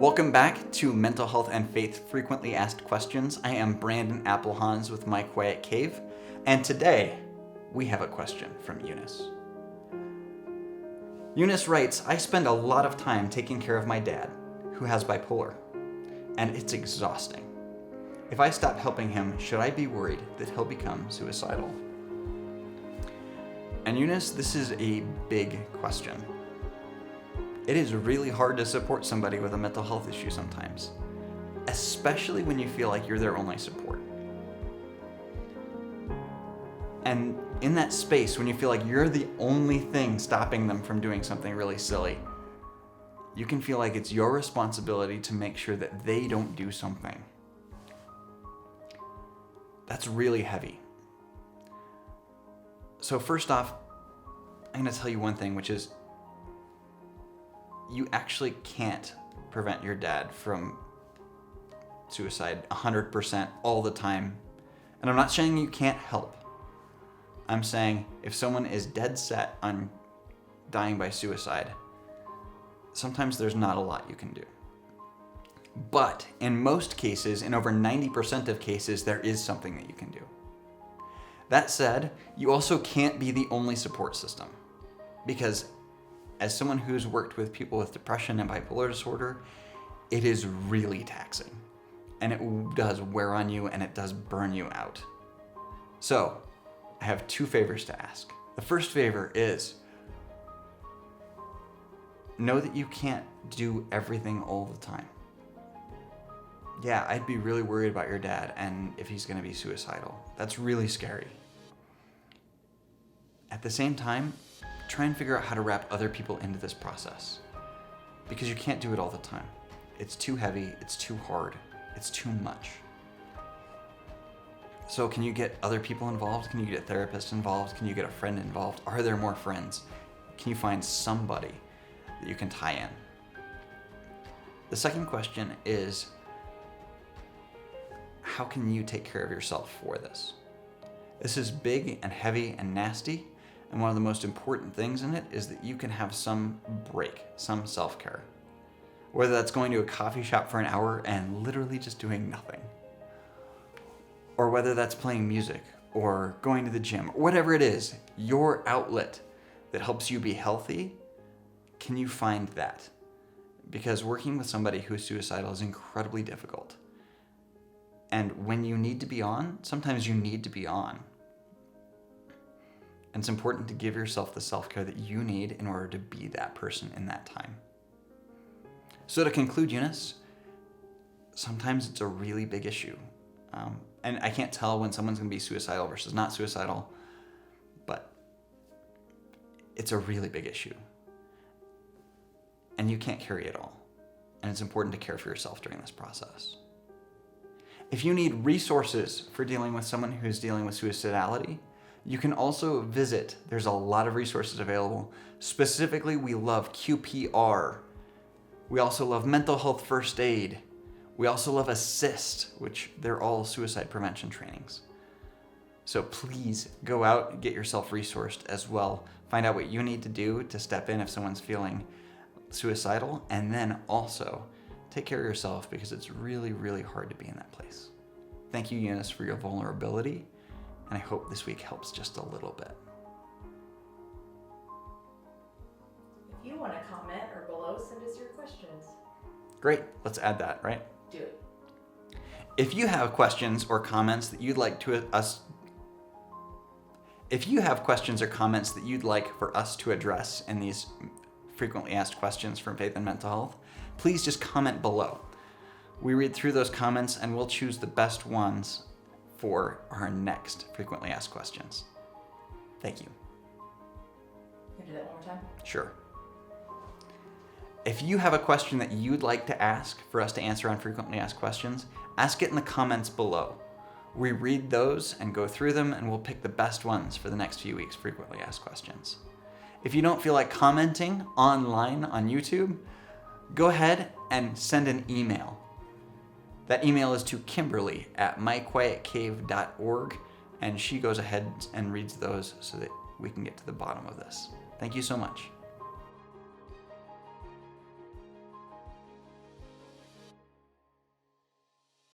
Welcome back to Mental Health and Faith Frequently Asked Questions. I am Brandon Appelhans with My Quiet Cave, and today we have a question from Eunice. Eunice writes, I spend a lot of time taking care of my dad, who has bipolar, and it's exhausting. If I stop helping him, should I be worried that he'll become suicidal? And Eunice, this is a big question. It is really hard to support somebody with a mental health issue sometimes, especially when you feel like you're their only support. And in that space, when you feel like you're the only thing stopping them from doing something really silly, you can feel like it's your responsibility to make sure that they don't do something. That's really heavy. So first off, I'm going to tell you one thing, which is you actually can't prevent your dad from suicide 100% all the time. And I'm not saying you can't help. I'm saying if someone is dead set on dying by suicide, sometimes there's not a lot you can do. But in most cases, in over 90% of cases, there is something that you can do. That said, you also can't be the only support system, because as someone who's worked with people with depression and bipolar disorder, it is really taxing, and it does wear on you and it does burn you out. So I have two favors to ask. The first favor is know that you can't do everything all the time. Yeah, I'd be really worried about your dad and if he's gonna be suicidal. That's really scary. At the same time, try and figure out how to wrap other people into this process, because you can't do it all the time. It's too heavy, it's too hard, it's too much. So can you get other people involved? Can you get a therapist involved? Can you get a friend involved? Are there more friends? Can you find somebody that you can tie in? The second question is, how can you take care of yourself for this? This is big and heavy and nasty. And one of the most important things in it is that you can have some break, some self-care. Whether that's going to a coffee shop for an hour and literally just doing nothing, or whether that's playing music or going to the gym, or whatever it is, your outlet that helps you be healthy, can you find that? Because working with somebody who is suicidal is incredibly difficult. And when you need to be on, sometimes you need to be on. And it's important to give yourself the self-care that you need in order to be that person in that time. So to conclude, Eunice, sometimes it's a really big issue. And I can't tell when someone's gonna be suicidal versus not suicidal, but it's a really big issue. And you can't carry it all. And it's important to care for yourself during this process. If you need resources for dealing with someone who's dealing with suicidality, you can also visit. There's a lot of resources available. Specifically, we love QPR. We also love mental health first aid. We also love Assist, which they're all suicide prevention trainings. So please go out and get yourself resourced as well. Find out what you need to do to step in if someone's feeling suicidal, and then also take care of yourself, because it's really, really hard to be in that place. Thank you, Eunice, for your vulnerability. And I hope this week helps just a little bit. If you want to comment or below, send us your questions. Great, let's add that, right? Do it. If you have questions or comments that you'd like for us to address in these frequently asked questions from Faith and Mental Health, please just comment below. We read through those comments and we'll choose the best ones for our next frequently asked questions. Thank you. Can you do that one more time? Sure. If you have a question that you'd like to ask for us to answer on frequently asked questions, ask it in the comments below. We read those and go through them, and we'll pick the best ones for the next few weeks' frequently asked questions. If you don't feel like commenting online on YouTube, go ahead and send an email. That email is to Kimberly at myquietcave.org, and she goes ahead and reads those so that we can get to the bottom of this. Thank you so much.